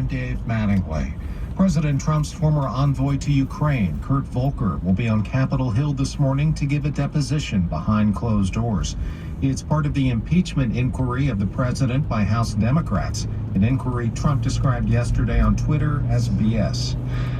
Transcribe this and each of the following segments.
I'm Dave Mattingly. President Trump's former envoy to Ukraine, Kurt Volker, will be on Capitol Hill this morning to give a deposition behind closed doors. It's part of the impeachment inquiry of the president by House Democrats, an inquiry Trump described yesterday on Twitter as BS.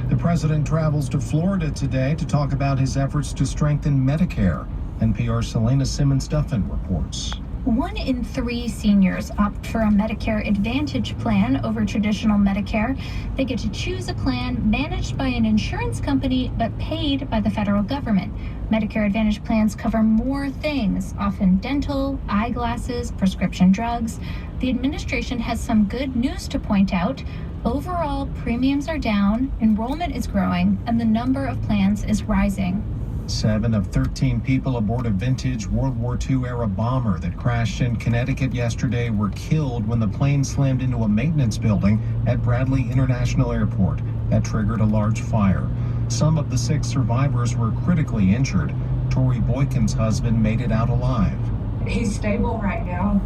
The president travels to Florida today to talk about his efforts to strengthen Medicare. NPR's Selena Simmons-Duffin reports. 1 in 3 seniors opt for a Medicare Advantage plan over traditional Medicare. They get to choose a plan managed by an insurance company but paid by the federal government. Medicare Advantage plans cover more things, often dental, eyeglasses, prescription drugs. The administration has some good news to point out. Overall, premiums are down, enrollment is growing, and the number of plans is rising. 7 of 13 people aboard a vintage World War II-era bomber that crashed in Connecticut yesterday were killed when the plane slammed into a maintenance building at Bradley International Airport. That triggered a large fire. Some of the 6 survivors were critically injured. Tori Boykin's husband made it out alive. He's stable right now.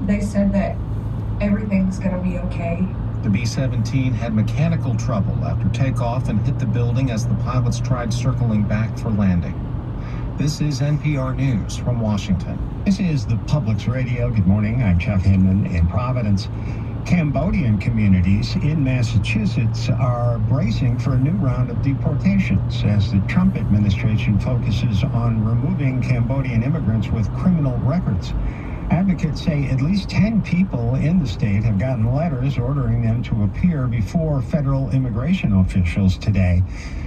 They said that everything's going to be okay. The B-17 had mechanical trouble after takeoff and hit the building as the pilots tried circling back for landing. This is NPR News from Washington. This is the Public's Radio. Good morning. I'm Chuck Hinman in Providence. Cambodian communities in Massachusetts are bracing for a new round of deportations as the Trump administration focuses on removing Cambodian immigrants with criminal records. Advocates say at least 10 people in the state have gotten letters ordering them to appear before federal immigration officials today.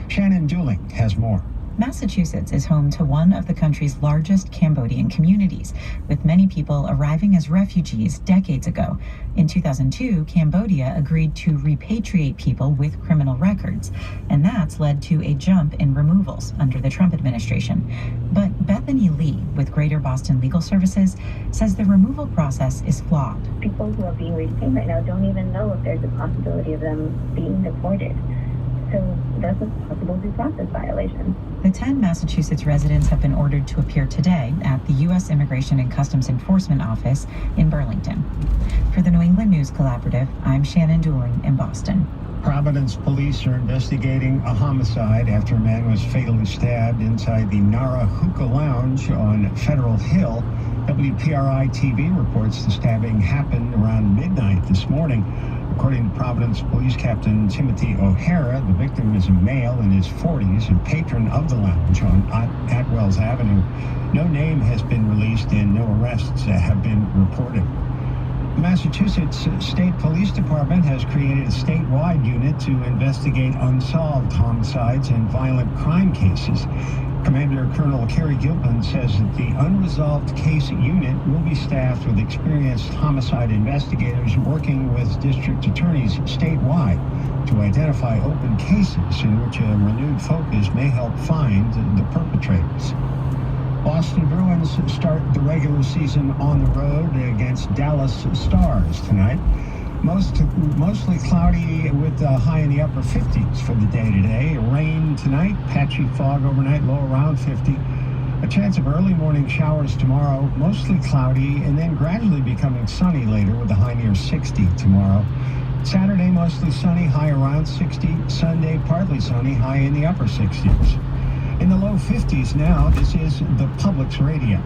Shannon Dooling has more. Massachusetts is home to one of the country's largest Cambodian communities, with many people arriving as refugees decades ago. In 2002, Cambodia agreed to repatriate people with criminal records, and that's led to a jump in removals under the Trump administration. But Bethany Lee with Greater Boston Legal Services says the removal process is flawed. People who are being retained right now don't even know if there's a possibility of them being deported. So that's a possible due process violation. The 10 Massachusetts residents have been ordered to appear today at the U.S. Immigration and Customs Enforcement Office in Burlington. For the New England News Collaborative, I'm Shannon Dooling in Boston. Providence police are investigating a homicide after a man was fatally stabbed inside the Nara Hookah Lounge on Federal Hill. WPRI TV reports the stabbing happened around midnight this morning. According to Providence Police Captain Timothy O'Hara, the victim is a male in his 40s and patron of the lounge on Atwells Avenue. No name has been released and no arrests have been reported. The Massachusetts State Police Department has created a statewide unit to investigate unsolved homicides and violent crime cases. Commander Colonel Kerry Gilpin says that the unresolved case unit will be staffed with experienced homicide investigators working with district attorneys statewide to identify open cases in which a renewed focus may help find the perpetrators. Boston Bruins start the regular season on the road against Dallas Stars tonight. Mostly cloudy with a high in the upper 50s for the day today. Rain tonight, patchy fog overnight, low around 50. A chance of early morning showers tomorrow, mostly cloudy, and then gradually becoming sunny later with a high near 60 tomorrow. Saturday, mostly sunny, high around 60. Sunday, partly sunny, high in the upper 60s. In the low 50s now, this is the Public's Radio.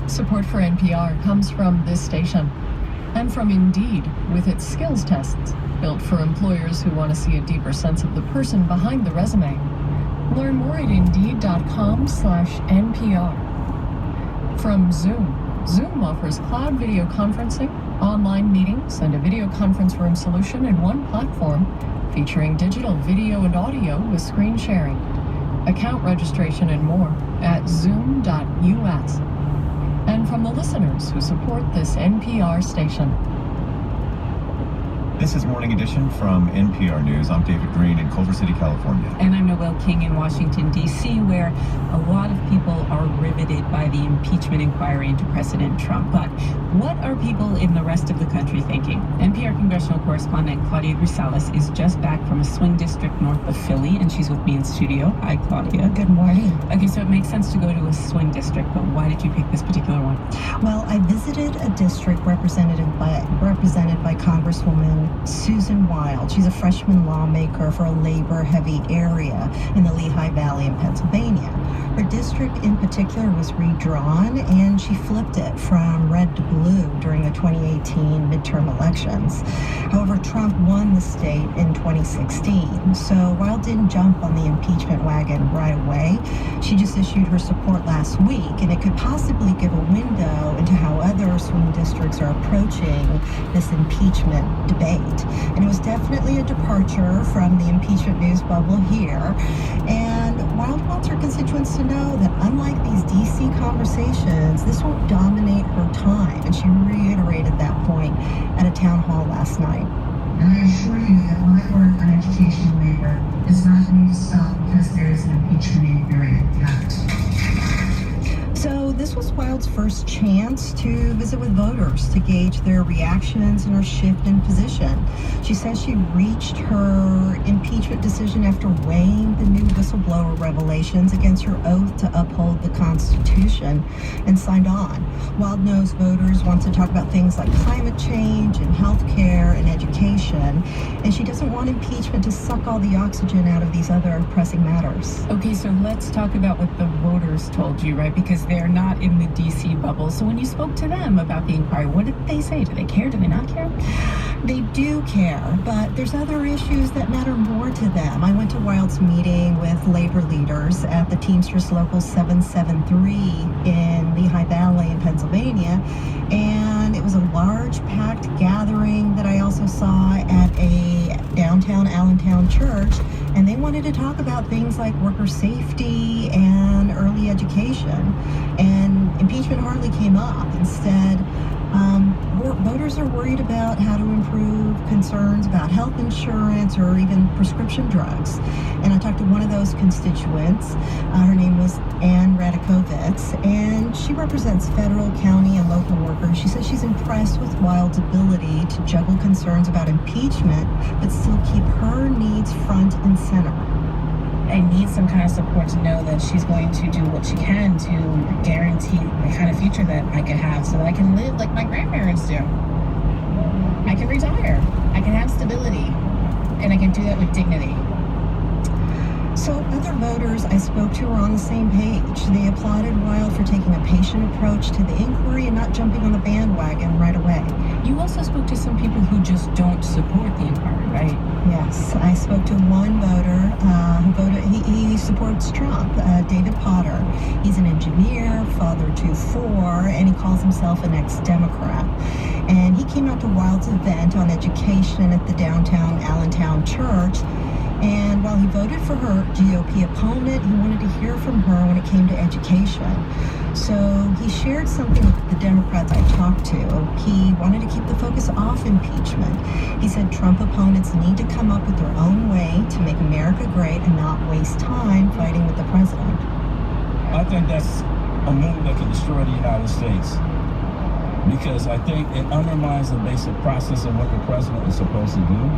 Support for NPR comes from this station and from Indeed with its skills tests, built for employers who want to see a deeper sense of the person behind the resume. Learn more at Indeed.com/NPR. From Zoom. Zoom offers cloud video conferencing, online meetings, and a video conference room solution in one platform, featuring digital video and audio with screen sharing, account registration, and more at zoom.us. And from the listeners who support this NPR station. This is Morning Edition from NPR News. I'm David Green in Culver City, California. And I'm Noel King in Washington, D.C., where a lot of people are riveted by the impeachment inquiry into President Trump. But what are people in the rest of the country thinking? NPR congressional correspondent Claudia Grisales is just back from a swing district north of Philly, and she's with me in studio. Hi, Claudia. Good morning. Okay, so it makes sense to go to a swing district, but why did you pick this particular one? Well, I visited a district represented by Congresswoman Susan Wild. She's a freshman lawmaker for a labor-heavy area in the Lehigh Valley in Pennsylvania. Her district in particular was redrawn, and she flipped it from red to blue during the 2018 midterm elections. However, Trump won the state in 2016, so Wild didn't jump on the impeachment wagon right away. She just issued her support last week, and it could possibly give a window into how other swing districts are approaching this impeachment debate. And it was definitely a departure from the impeachment news bubble here. And Wild wants her constituents to know that unlike these D.C. conversations, this won't dominate her time. And she reiterated that point at a town hall last night. And I assure you that my work on education and labor is not going to stop because there is an impeachment inquiry attacked. So this was Wild's first chance to visit with voters to gauge their reactions and her shift in position. She says she reached her impeachment decision after weighing the new whistleblower revelations against her oath to uphold the Constitution and signed on. Wild knows voters want to talk about things like climate change and health care and education, and she doesn't want impeachment to suck all the oxygen out of these other pressing matters. Okay, so let's talk about what the voters told you, right? Because they're not in the D.C. bubble. So when you spoke to them about the inquiry, what did they say? Do they care? Do they not care? They do care, but there's other issues that matter more to them. I went to Wild's meeting with labor leaders at the Teamsters Local 773 in Lehigh Valley in Pennsylvania, and it was a large packed gathering that I also saw at a downtown Allentown church, and they wanted to talk about things like worker safety and early education, and impeachment hardly came up. Instead, voters are worried about how to improve concerns about health insurance or even prescription drugs. And I talked to one of those constituents. Her name was Ann Radikovitz, and she represents federal, county, and local workers. She says she's impressed with Wild's ability to juggle concerns about impeachment, but still keep her needs front and center. I need some kind of support to know that she's going to do what she can to guarantee the kind of future that I could have so that I can live like my grandparents do. I can retire. I can have stability. And I can do that with dignity. So other voters I spoke to were on the same page. They applauded Wild for taking a patient approach to the inquiry and not jumping on the bandwagon right away. You also spoke to some people who just don't support the inquiry, right? Yes, I spoke to one voter who voted, he supports Trump, David Potter. He's an engineer, father to four, and he calls himself an ex-Democrat. And he came out to Wild's event on education at the downtown Allentown church. And while he voted for her GOP opponent, he wanted to hear from her when it came to education. So he shared something with the Democrats I talked to. He wanted to keep the focus off impeachment. He said Trump opponents need to come up with their own way to make America great and not waste time fighting with the president. I think that's a move that could destroy the United States, because I think it undermines the basic process of what the president is supposed to do.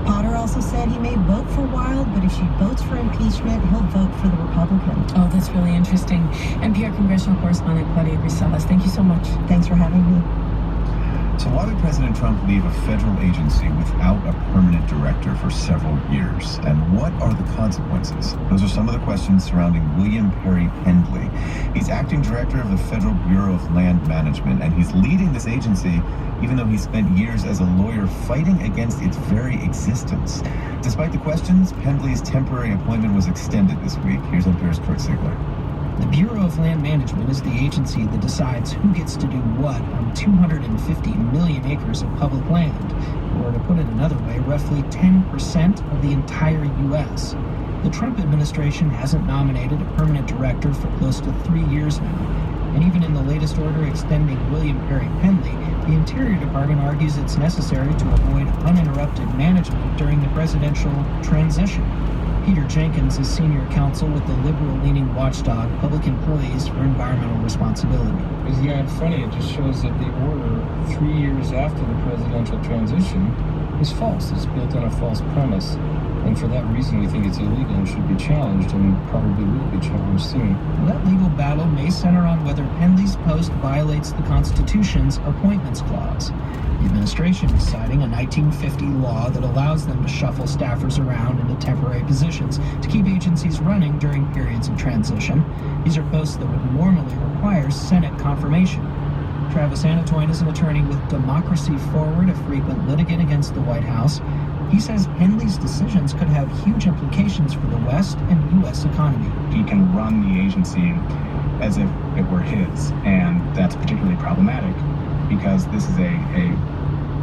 Potter also said he may vote for Wild, but if she votes for impeachment, he'll vote for the Republican. Oh, that's really interesting. NPR congressional correspondent Claudia Grisales, thank you so much. Thanks for having me. So why did President Trump leave a federal agency without a permanent director for several years? And what are the consequences? Those are some of the questions surrounding William Perry Pendley. He's acting director of the Federal Bureau of Land Management, and he's leading this agency even though he spent years as a lawyer fighting against its very existence. Despite the questions, Pendley's temporary appointment was extended this week. Here's NPR's Kurt Sigler. The Bureau of Land Management is the agency that decides who gets to do what on 250 million acres of public land, or to put it another way, roughly 10% of the entire U.S. The Trump administration hasn't nominated a permanent director for close to 3 years now, and even in the latest order extending William Perry Pendley, the Interior Department argues it's necessary to avoid uninterrupted management during the presidential transition. Peter Jenkins is senior counsel with the liberal-leaning watchdog Public Employees for Environmental Responsibility. Yeah, it's funny. It just shows that the order 3 years after the presidential transition is false. It's built on a false premise. And for that reason, we think it's illegal and should be challenged, and probably will be challenged soon. That legal battle may center on whether Pendley's post violates the Constitution's Appointments Clause. The administration is citing a 1950 law that allows them to shuffle staffers around into temporary positions to keep agencies running during periods of transition. These are posts that would normally require Senate confirmation. Travis Anatoine is an attorney with Democracy Forward, a frequent litigant against the White House. He says Pendley's decisions could have huge implications for the West and U.S. economy. He can run the agency as if it were his, and that's particularly problematic because this is a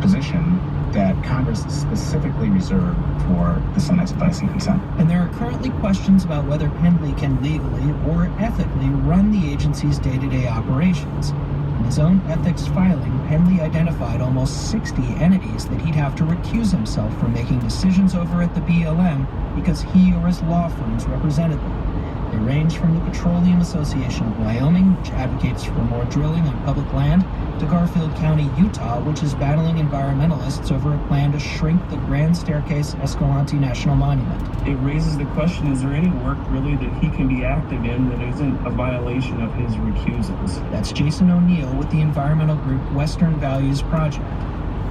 position that Congress specifically reserved for the Senate's advice and consent. And there are currently questions about whether Pendley can legally or ethically run the agency's day-to-day operations. In his own ethics filing, Pendley identified almost 60 entities that he'd have to recuse himself from making decisions over at the BLM because he or his law firms represented them. They range from the Petroleum Association of Wyoming, which advocates for more drilling on public land, to Garfield County, Utah, which is battling environmentalists over a plan to shrink the Grand Staircase Escalante National Monument. It raises the question, is there any work really that he can be active in that isn't a violation of his recusals? That's Jason O'Neill with the environmental group Western Values Project.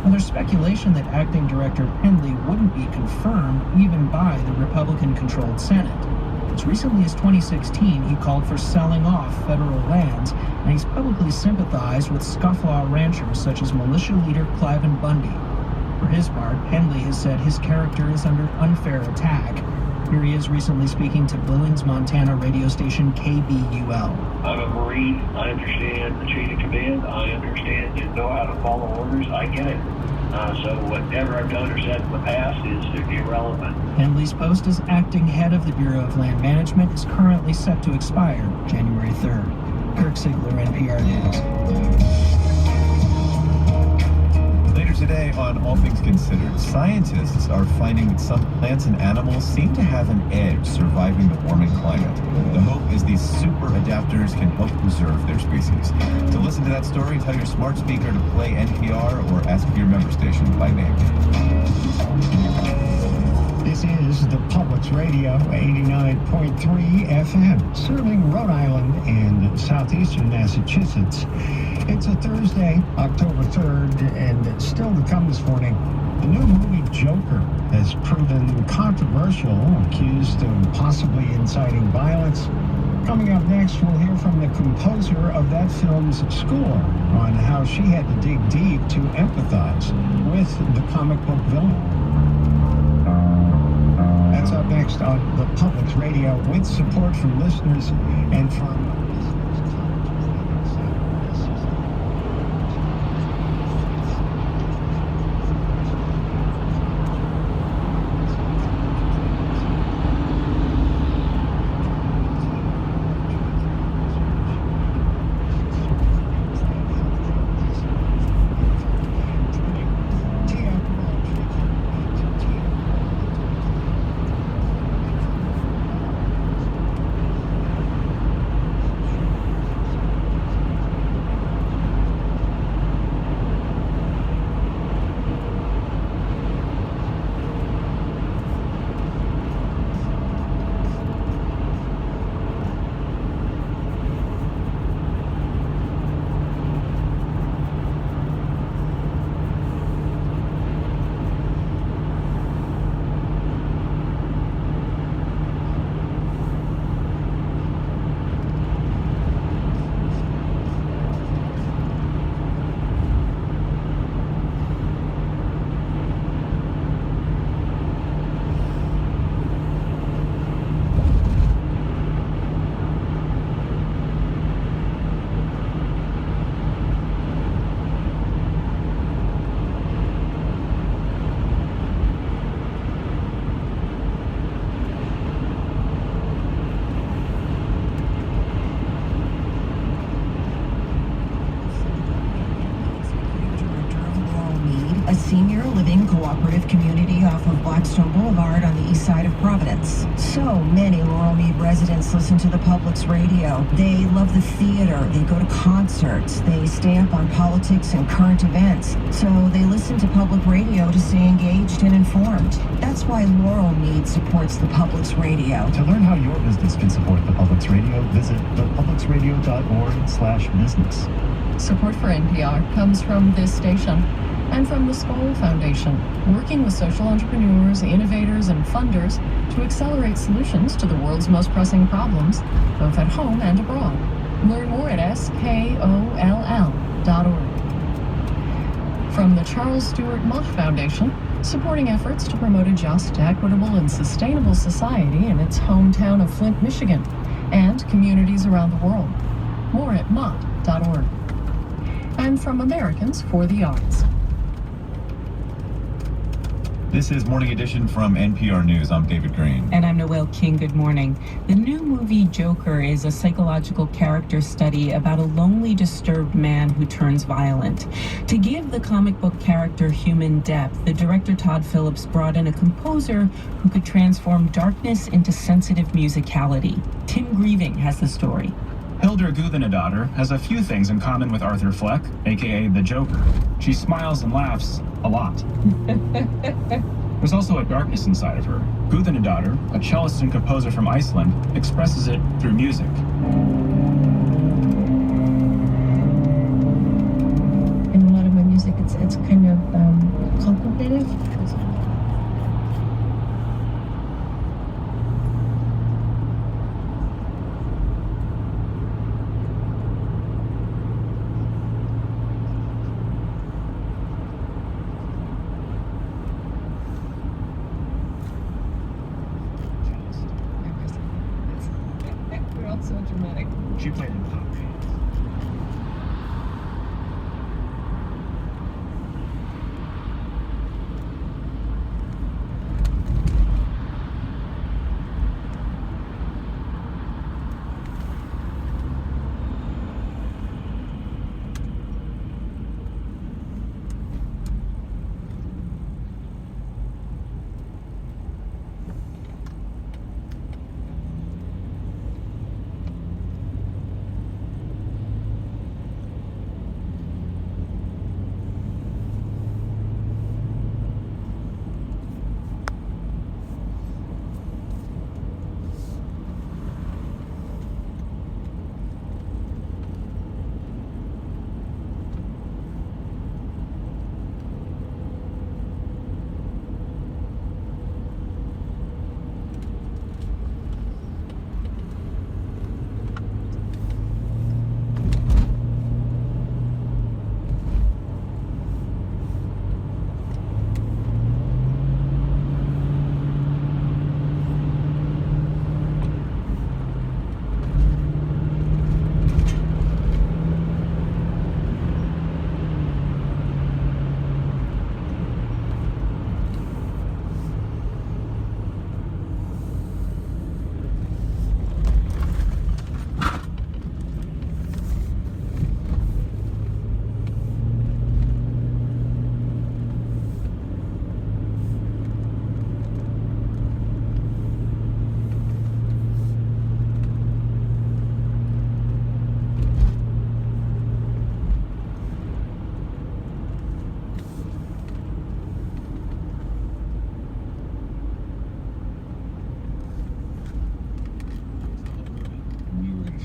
Now, there's speculation that Acting Director Pendley wouldn't be confirmed even by the Republican-controlled Senate. As recently as 2016, he called for selling off federal lands, and he's publicly sympathized with scofflaw ranchers such as militia leader Cliven Bundy. For his part, Pendley has said his character is under unfair attack. Here he is recently speaking to Billings, Montana radio station KBUL. I'm a Marine. I understand the chain of command. I understand and know how to follow orders. I get it. So whatever I've done or said in the past is irrelevant. Pendley's post as acting head of the Bureau of Land Management is currently set to expire January 3rd. Kirk Sigler, NPR News. Later today on All Things Considered, scientists are finding that some plants and animals seem to have an edge surviving the warming climate. The hope is these super adapters can help preserve their species. To listen to that story, tell your smart speaker to play NPR or ask for your member station by name. This is the Public's Radio 89.3 FM, serving Rhode Island and southeastern Massachusetts. It's a Thursday, October 3rd, and still to come this morning, the new movie Joker has proven controversial, accused of possibly inciting violence. Coming up next, we'll hear from the composer of that film's score on how she had to dig deep to empathize with the comic book villain. That's up next on the Public's Radio with support from listeners and from conservative community off of Blackstone Boulevard on the east side of Providence. So many Laurel Mead residents listen to the Public's radio. They love the theater, they go to concerts, they stay up on politics and current events. So they listen to public radio to stay engaged and informed. That's why Laurel Mead supports the Public's radio. To learn how your business can support the Public's radio, visit thepublicsradio.org/business. Support for NPR comes from this station and from the Skoll Foundation, working with social entrepreneurs, innovators, and funders to accelerate solutions to the world's most pressing problems, both at home and abroad. Learn more at skoll.org. From the Charles Stewart Mott Foundation, supporting efforts to promote a just, equitable, and sustainable society in its hometown of Flint, Michigan, and communities around the world. More at mott.org. And from Americans for the Arts. This is Morning Edition from NPR News. I'm David Green. And I'm Noelle King. Good morning. The new movie Joker is a psychological character study about a lonely, disturbed man who turns violent. To give the comic book character human depth, the director Todd Phillips brought in a composer who could transform darkness into sensitive musicality. Tim Grieving has the story. Hildur Guðnadóttir has a few things in common with Arthur Fleck, aka the Joker. She smiles and laughs a lot. There's also a darkness inside of her. Guðnadóttir, a cellist and composer from Iceland, expresses it through music. In a lot of my music, it's kind of contemplative. So dramatic. She played in pop bands.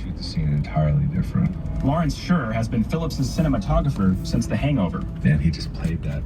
Shoot the scene entirely different. Lawrence Sher has been Phillips' cinematographer since The Hangover. Man, he just played that